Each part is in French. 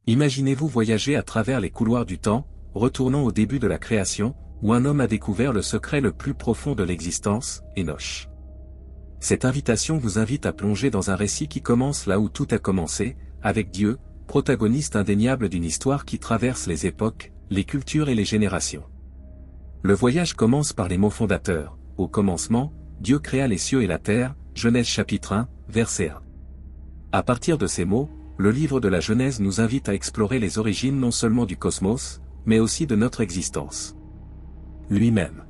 Imaginez-vous voyager à travers les couloirs du temps, retournant au début de la création, où un homme a découvert le secret le plus profond de l'existence, Enoch. Cette invitation vous invite à plonger dans un récit qui commence là où tout a commencé, avec Dieu, protagoniste indéniable d'une histoire qui traverse les époques, les cultures et les générations. Le voyage commence par les mots fondateurs. Au commencement, Dieu créa les cieux et la terre, Genèse chapitre 1, verset 1. À partir de ces mots, le livre de la Genèse nous invite à explorer les origines non seulement du cosmos, mais aussi de notre existence. Lui-même.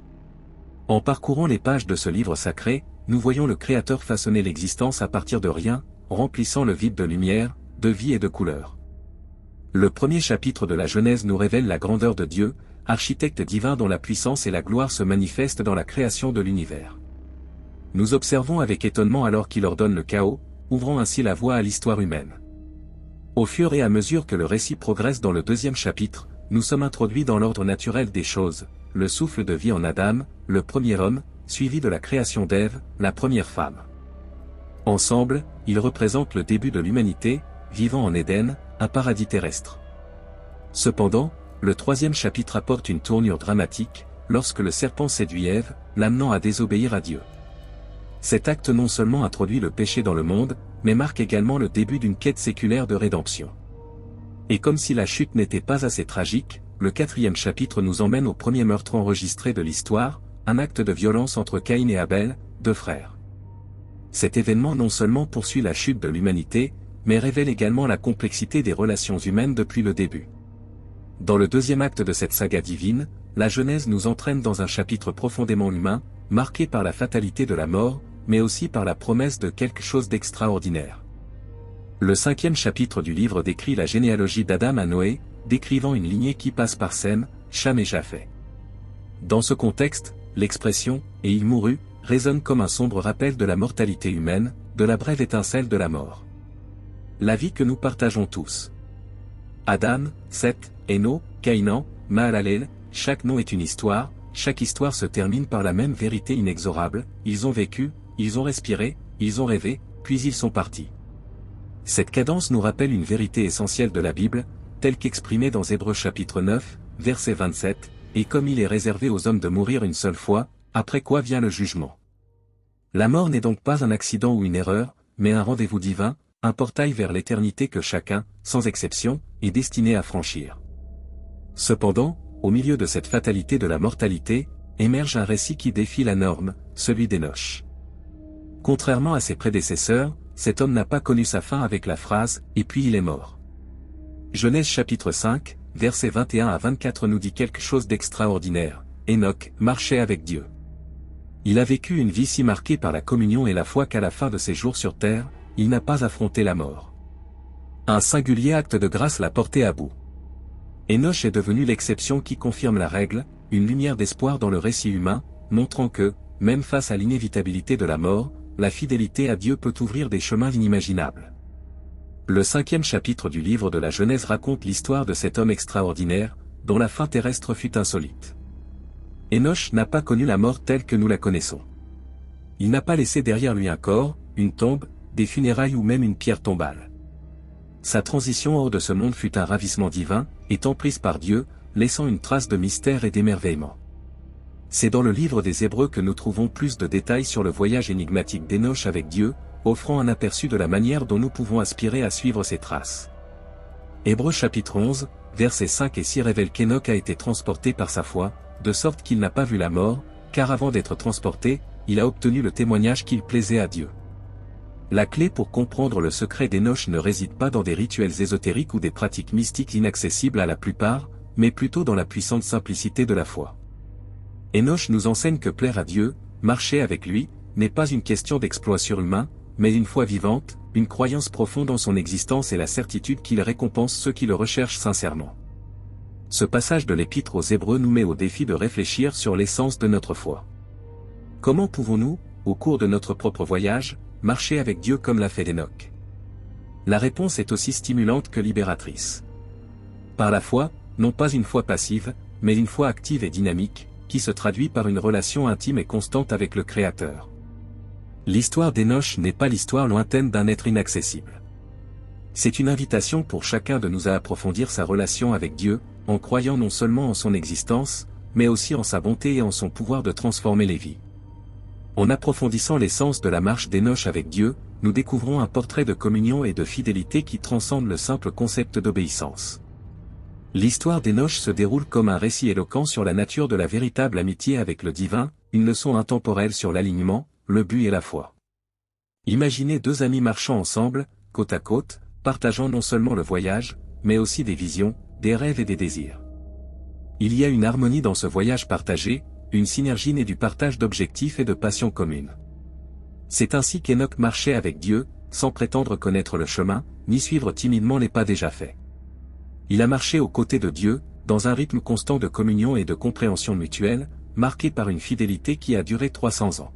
En parcourant les pages de ce livre sacré, nous voyons le Créateur façonner l'existence à partir de rien, remplissant le vide de lumière, de vie et de couleur. Le premier chapitre de la Genèse nous révèle la grandeur de Dieu, architecte divin dont la puissance et la gloire se manifestent dans la création de l'univers. Nous observons avec étonnement alors qu'il ordonne le chaos, ouvrant ainsi la voie à l'histoire humaine. Au fur et à mesure que le récit progresse dans le deuxième chapitre, nous sommes introduits dans l'ordre naturel des choses, le souffle de vie en Adam, le premier homme, suivi de la création d'Ève, la première femme. Ensemble, ils représentent le début de l'humanité, vivant en Éden, un paradis terrestre. Cependant, le troisième chapitre apporte une tournure dramatique, lorsque le serpent séduit Ève, l'amenant à désobéir à Dieu. Cet acte non seulement introduit le péché dans le monde, mais marque également le début d'une quête séculaire de rédemption. Et comme si la chute n'était pas assez tragique, le quatrième chapitre nous emmène au premier meurtre enregistré de l'histoire, un acte de violence entre Caïn et Abel, deux frères. Cet événement non seulement poursuit la chute de l'humanité, mais révèle également la complexité des relations humaines depuis le début. Dans le deuxième acte de cette saga divine, la Genèse nous entraîne dans un chapitre profondément humain, marqué par la fatalité de la mort, mais aussi par la promesse de quelque chose d'extraordinaire. Le cinquième chapitre du livre décrit la généalogie d'Adam à Noé, décrivant une lignée qui passe par Sem, Cham et Japheth. Dans ce contexte, l'expression « et il mourut » résonne comme un sombre rappel de la mortalité humaine, de la brève étincelle de la mort. La vie que nous partageons tous. Adam, Seth, Eno, Caïnan, Mahalalel, chaque nom est une histoire, chaque histoire se termine par la même vérité inexorable, ils ont vécu, ils ont respiré, ils ont rêvé, puis ils sont partis. Cette cadence nous rappelle une vérité essentielle de la Bible, telle qu'exprimée dans Hébreux chapitre 9, verset 27, et comme il est réservé aux hommes de mourir une seule fois, après quoi vient le jugement. La mort n'est donc pas un accident ou une erreur, mais un rendez-vous divin, un portail vers l'éternité que chacun, sans exception, est destiné à franchir. Cependant, au milieu de cette fatalité de la mortalité, émerge un récit qui défie la norme, celui d'Enoch. Contrairement à ses prédécesseurs, cet homme n'a pas connu sa fin avec la phrase « et puis il est mort ». Genèse chapitre 5, versets 21 à 24 nous dit quelque chose d'extraordinaire. Enoch marchait avec Dieu. Il a vécu une vie si marquée par la communion et la foi qu'à la fin de ses jours sur terre, il n'a pas affronté la mort. Un singulier acte de grâce l'a porté à bout. Enoch est devenu l'exception qui confirme la règle, une lumière d'espoir dans le récit humain, montrant que, même face à l'inévitabilité de la mort, la fidélité à Dieu peut ouvrir des chemins inimaginables. Le cinquième chapitre du livre de la Genèse raconte l'histoire de cet homme extraordinaire, dont la fin terrestre fut insolite. Enoch n'a pas connu la mort telle que nous la connaissons. Il n'a pas laissé derrière lui un corps, une tombe, des funérailles ou même une pierre tombale. Sa transition hors de ce monde fut un ravissement divin, étant prise par Dieu, laissant une trace de mystère et d'émerveillement. C'est dans le livre des Hébreux que nous trouvons plus de détails sur le voyage énigmatique d'Enoch avec Dieu, offrant un aperçu de la manière dont nous pouvons aspirer à suivre ses traces. Hébreux chapitre 11, versets 5 et 6 révèlent qu'Enoch a été transporté par sa foi, de sorte qu'il n'a pas vu la mort, car avant d'être transporté, il a obtenu le témoignage qu'il plaisait à Dieu. La clé pour comprendre le secret d'Enoch ne réside pas dans des rituels ésotériques ou des pratiques mystiques inaccessibles à la plupart, mais plutôt dans la puissante simplicité de la foi. Enoch nous enseigne que plaire à Dieu, marcher avec lui, n'est pas une question d'exploit surhumain, mais une foi vivante, une croyance profonde en son existence et la certitude qu'il récompense ceux qui le recherchent sincèrement. Ce passage de l'Épître aux Hébreux nous met au défi de réfléchir sur l'essence de notre foi. Comment pouvons-nous, au cours de notre propre voyage, marcher avec Dieu comme l'a fait Enoch? La réponse est aussi stimulante que libératrice. Par la foi, non pas une foi passive, mais une foi active et dynamique, qui se traduit par une relation intime et constante avec le Créateur. L'histoire d'Enoch n'est pas l'histoire lointaine d'un être inaccessible. C'est une invitation pour chacun de nous à approfondir sa relation avec Dieu, en croyant non seulement en son existence, mais aussi en sa bonté et en son pouvoir de transformer les vies. En approfondissant l'essence de la marche d'Hénoch avec Dieu, nous découvrons un portrait de communion et de fidélité qui transcende le simple concept d'obéissance. L'histoire d'Hénoch se déroule comme un récit éloquent sur la nature de la véritable amitié avec le divin, une leçon intemporelle sur l'alignement, le but et la foi. Imaginez deux amis marchant ensemble, côte à côte, partageant non seulement le voyage, mais aussi des visions, des rêves et des désirs. Il y a une harmonie dans ce voyage partagé, une synergie née du partage d'objectifs et de passions communes. C'est ainsi qu'Hénoch marchait avec Dieu, sans prétendre connaître le chemin, ni suivre timidement les pas déjà faits. Il a marché aux côtés de Dieu, dans un rythme constant de communion et de compréhension mutuelle, marqué par une fidélité qui a duré 300 ans.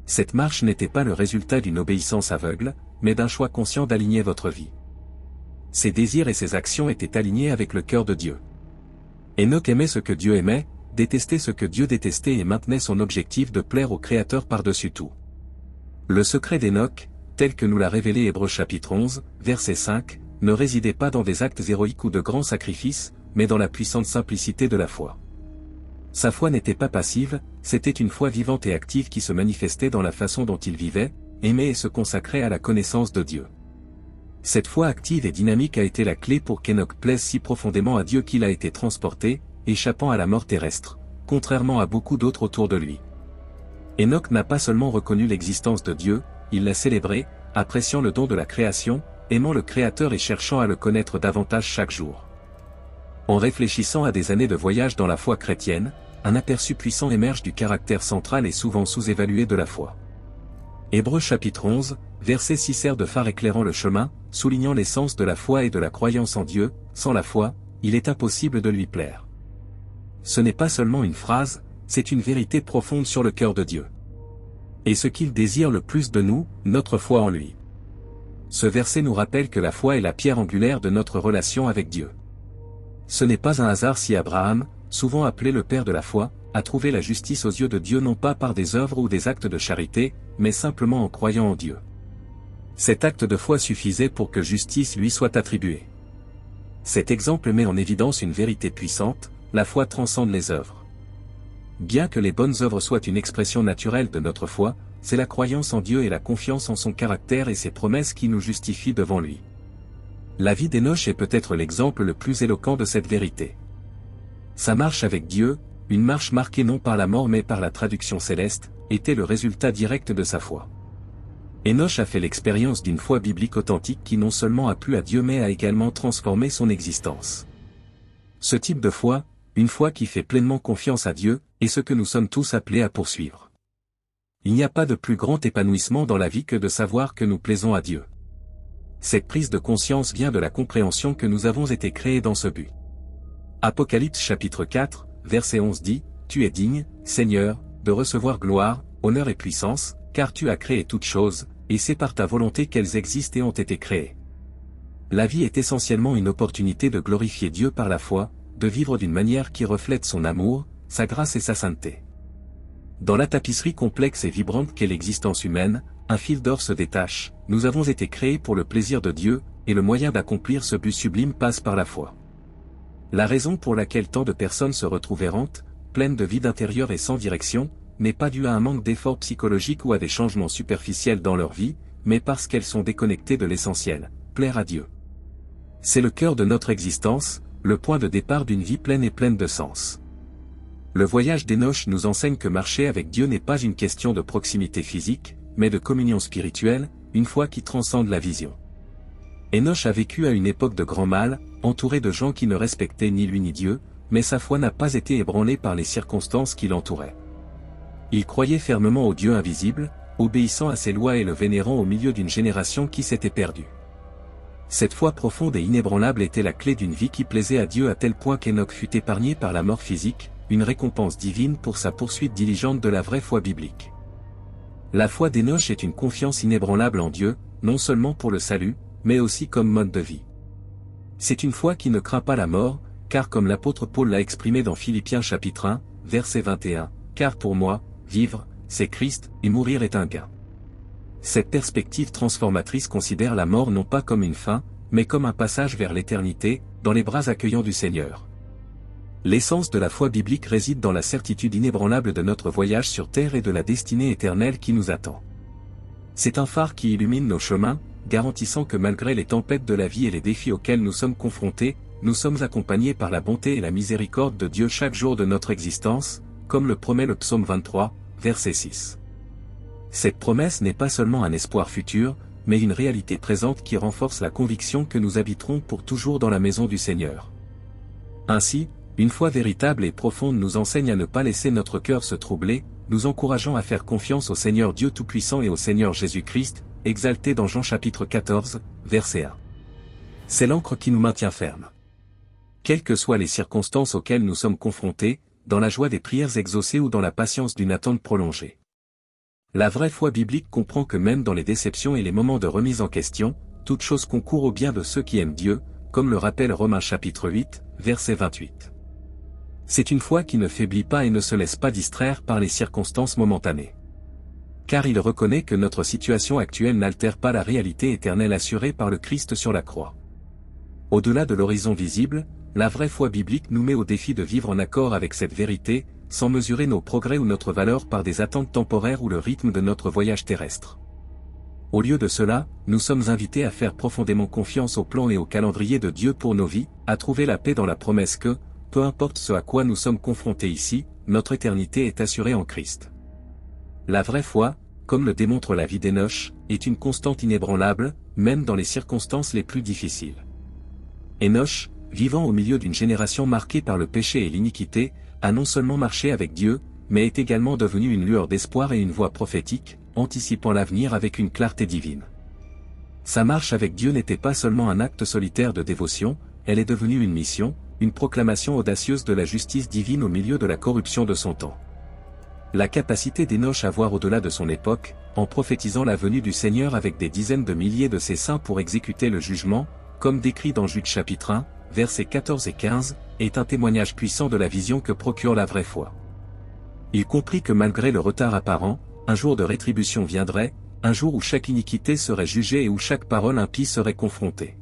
Cette marche n'était pas le résultat d'une obéissance aveugle, mais d'un choix conscient d'aligner votre vie. Ses désirs et ses actions étaient alignés avec le cœur de Dieu. Hénoch aimait ce que Dieu aimait, détestait ce que Dieu détestait et maintenait son objectif de plaire au Créateur par-dessus tout. Le secret d'Hénoch, tel que nous l'a révélé Hébreux chapitre 11, verset 5, ne résidait pas dans des actes héroïques ou de grands sacrifices, mais dans la puissante simplicité de la foi. Sa foi n'était pas passive, c'était une foi vivante et active qui se manifestait dans la façon dont il vivait, aimait et se consacrait à la connaissance de Dieu. Cette foi active et dynamique a été la clé pour qu'Hénoch plaise si profondément à Dieu qu'il a été transporté, échappant à la mort terrestre, contrairement à beaucoup d'autres autour de lui. Hénoch n'a pas seulement reconnu l'existence de Dieu, il l'a célébré, appréciant le don de la création, aimant le Créateur et cherchant à le connaître davantage chaque jour. En réfléchissant à des années de voyage dans la foi chrétienne, un aperçu puissant émerge du caractère central et souvent sous-évalué de la foi. Hébreux chapitre 11, verset 6 sert de phare éclairant le chemin, soulignant l'essence de la foi et de la croyance en Dieu. Sans la foi, il est impossible de lui plaire. Ce n'est pas seulement une phrase, c'est une vérité profonde sur le cœur de Dieu. Et ce qu'il désire le plus de nous, notre foi en lui. Ce verset nous rappelle que la foi est la pierre angulaire de notre relation avec Dieu. Ce n'est pas un hasard si Abraham, souvent appelé le père de la foi, a trouvé la justice aux yeux de Dieu non pas par des œuvres ou des actes de charité, mais simplement en croyant en Dieu. Cet acte de foi suffisait pour que justice lui soit attribuée. Cet exemple met en évidence une vérité puissante, la foi transcende les œuvres. Bien que les bonnes œuvres soient une expression naturelle de notre foi, c'est la croyance en Dieu et la confiance en son caractère et ses promesses qui nous justifient devant lui. La vie d'Hénoch est peut-être l'exemple le plus éloquent de cette vérité. Sa marche avec Dieu, une marche marquée non par la mort mais par la traduction céleste, était le résultat direct de sa foi. Hénoch a fait l'expérience d'une foi biblique authentique qui non seulement a plu à Dieu mais a également transformé son existence. Ce type de foi, une foi qui fait pleinement confiance à Dieu, est ce que nous sommes tous appelés à poursuivre. Il n'y a pas de plus grand épanouissement dans la vie que de savoir que nous plaisons à Dieu. Cette prise de conscience vient de la compréhension que nous avons été créés dans ce but. Apocalypse chapitre 4, verset 11 dit, « Tu es digne, Seigneur, de recevoir gloire, honneur et puissance, car tu as créé toutes choses, et c'est par ta volonté qu'elles existent et ont été créées. » La vie est essentiellement une opportunité de glorifier Dieu par la foi, de vivre d'une manière qui reflète son amour, sa grâce et sa sainteté. Dans la tapisserie complexe et vibrante qu'est l'existence humaine, un fil d'or se détache, nous avons été créés pour le plaisir de Dieu, et le moyen d'accomplir ce but sublime passe par la foi. La raison pour laquelle tant de personnes se retrouvent errantes, pleines de vide intérieur et sans direction, n'est pas due à un manque d'efforts psychologiques ou à des changements superficiels dans leur vie, mais parce qu'elles sont déconnectées de l'essentiel, plaire à Dieu. C'est le cœur de notre existence, le point de départ d'une vie pleine et pleine de sens. Le voyage d'Hénoch nous enseigne que marcher avec Dieu n'est pas une question de proximité physique, mais de communion spirituelle, une foi qui transcende la vision. Hénoch a vécu à une époque de grand mal, entouré de gens qui ne respectaient ni lui ni Dieu, mais sa foi n'a pas été ébranlée par les circonstances qui l'entouraient. Il croyait fermement au Dieu invisible, obéissant à ses lois et le vénérant au milieu d'une génération qui s'était perdue. Cette foi profonde et inébranlable était la clé d'une vie qui plaisait à Dieu à tel point qu'Hénoch fut épargné par la mort physique, une récompense divine pour sa poursuite diligente de la vraie foi biblique. La foi d'Hénoch est une confiance inébranlable en Dieu, non seulement pour le salut, mais aussi comme mode de vie. C'est une foi qui ne craint pas la mort, car comme l'apôtre Paul l'a exprimé dans Philippiens chapitre 1, verset 21, « Car pour moi, vivre, c'est Christ, et mourir est un gain. » Cette perspective transformatrice considère la mort non pas comme une fin, mais comme un passage vers l'éternité, dans les bras accueillants du Seigneur. L'essence de la foi biblique réside dans la certitude inébranlable de notre voyage sur terre et de la destinée éternelle qui nous attend. C'est un phare qui illumine nos chemins, garantissant que malgré les tempêtes de la vie et les défis auxquels nous sommes confrontés, nous sommes accompagnés par la bonté et la miséricorde de Dieu chaque jour de notre existence, comme le promet le psaume 23, verset 6. Cette promesse n'est pas seulement un espoir futur, mais une réalité présente qui renforce la conviction que nous habiterons pour toujours dans la maison du Seigneur. Ainsi, une foi véritable et profonde nous enseigne à ne pas laisser notre cœur se troubler, nous encourageant à faire confiance au Seigneur Dieu Tout-Puissant et au Seigneur Jésus-Christ, exalté dans Jean chapitre 14, verset 1. C'est l'ancre qui nous maintient fermes. Quelles que soient les circonstances auxquelles nous sommes confrontés, dans la joie des prières exaucées ou dans la patience d'une attente prolongée. La vraie foi biblique comprend que même dans les déceptions et les moments de remise en question, toute chose concourt au bien de ceux qui aiment Dieu, comme le rappelle Romains chapitre 8, verset 28. C'est une foi qui ne faiblit pas et ne se laisse pas distraire par les circonstances momentanées. Car il reconnaît que notre situation actuelle n'altère pas la réalité éternelle assurée par le Christ sur la croix. Au-delà de l'horizon visible, la vraie foi biblique nous met au défi de vivre en accord avec cette vérité, sans mesurer nos progrès ou notre valeur par des attentes temporaires ou le rythme de notre voyage terrestre. Au lieu de cela, nous sommes invités à faire profondément confiance au plan et au calendrier de Dieu pour nos vies, à trouver la paix dans la promesse que, peu importe ce à quoi nous sommes confrontés ici, notre éternité est assurée en Christ. La vraie foi, comme le démontre la vie d'Hénoch, est une constante inébranlable, même dans les circonstances les plus difficiles. Hénoch, vivant au milieu d'une génération marquée par le péché et l'iniquité, a non seulement marché avec Dieu, mais est également devenu une lueur d'espoir et une voix prophétique, anticipant l'avenir avec une clarté divine. Sa marche avec Dieu n'était pas seulement un acte solitaire de dévotion, elle est devenue une mission, une proclamation audacieuse de la justice divine au milieu de la corruption de son temps. La capacité d'Hénoch à voir au-delà de son époque, en prophétisant la venue du Seigneur avec des dizaines de milliers de ses saints pour exécuter le jugement, comme décrit dans Jude chapitre 1, versets 14 et 15, est un témoignage puissant de la vision que procure la vraie foi. Il comprit que malgré le retard apparent, un jour de rétribution viendrait, un jour où chaque iniquité serait jugée et où chaque parole impie serait confrontée.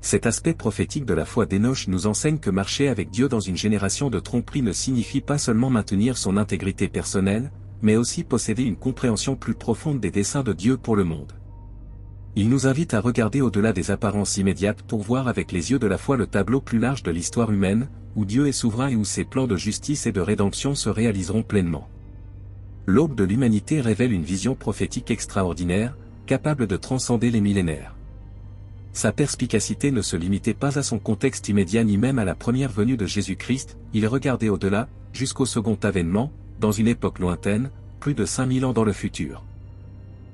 Cet aspect prophétique de la foi d'Hénoch nous enseigne que marcher avec Dieu dans une génération de tromperie ne signifie pas seulement maintenir son intégrité personnelle, mais aussi posséder une compréhension plus profonde des desseins de Dieu pour le monde. Il nous invite à regarder au-delà des apparences immédiates pour voir avec les yeux de la foi le tableau plus large de l'histoire humaine, où Dieu est souverain et où ses plans de justice et de rédemption se réaliseront pleinement. L'aube de l'humanité révèle une vision prophétique extraordinaire, capable de transcender les millénaires. Sa perspicacité ne se limitait pas à son contexte immédiat ni même à la première venue de Jésus-Christ, il regardait au-delà, jusqu'au second avènement, dans une époque lointaine, plus de 5000 ans dans le futur.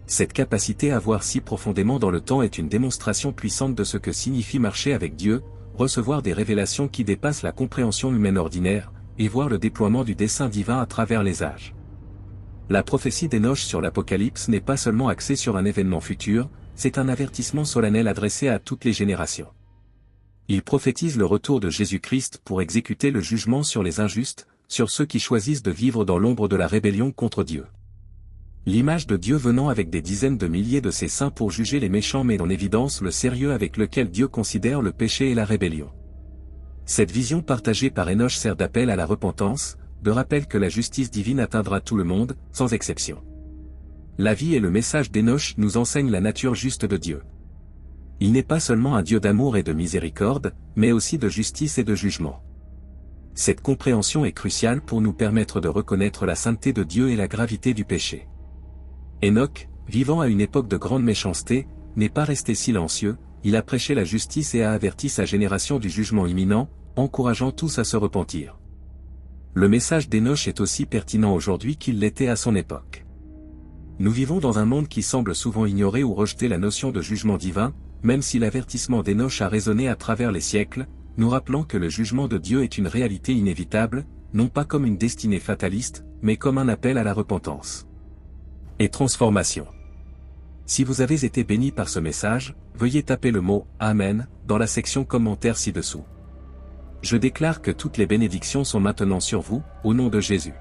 Cette capacité à voir si profondément dans le temps est une démonstration puissante de ce que signifie marcher avec Dieu, recevoir des révélations qui dépassent la compréhension humaine ordinaire, et voir le déploiement du dessein divin à travers les âges. La prophétie d'Hénoch sur l'Apocalypse n'est pas seulement axée sur un événement futur, c'est un avertissement solennel adressé à toutes les générations. Il prophétise le retour de Jésus-Christ pour exécuter le jugement sur les injustes, sur ceux qui choisissent de vivre dans l'ombre de la rébellion contre Dieu. L'image de Dieu venant avec des dizaines de milliers de ses saints pour juger les méchants met en évidence le sérieux avec lequel Dieu considère le péché et la rébellion. Cette vision partagée par Hénoch sert d'appel à la repentance, de rappel que la justice divine atteindra tout le monde, sans exception. La vie et le message d'Hénoch nous enseignent la nature juste de Dieu. Il n'est pas seulement un Dieu d'amour et de miséricorde, mais aussi de justice et de jugement. Cette compréhension est cruciale pour nous permettre de reconnaître la sainteté de Dieu et la gravité du péché. Hénoch, vivant à une époque de grande méchanceté, n'est pas resté silencieux, il a prêché la justice et a averti sa génération du jugement imminent, encourageant tous à se repentir. Le message d'Hénoch est aussi pertinent aujourd'hui qu'il l'était à son époque. Nous vivons dans un monde qui semble souvent ignorer ou rejeter la notion de jugement divin, même si l'avertissement d'Hénoch a résonné à travers les siècles, nous rappelant que le jugement de Dieu est une réalité inévitable, non pas comme une destinée fataliste, mais comme un appel à la repentance et transformation. Si vous avez été béni par ce message, veuillez taper le mot « Amen » dans la section commentaires ci-dessous. Je déclare que toutes les bénédictions sont maintenant sur vous, au nom de Jésus.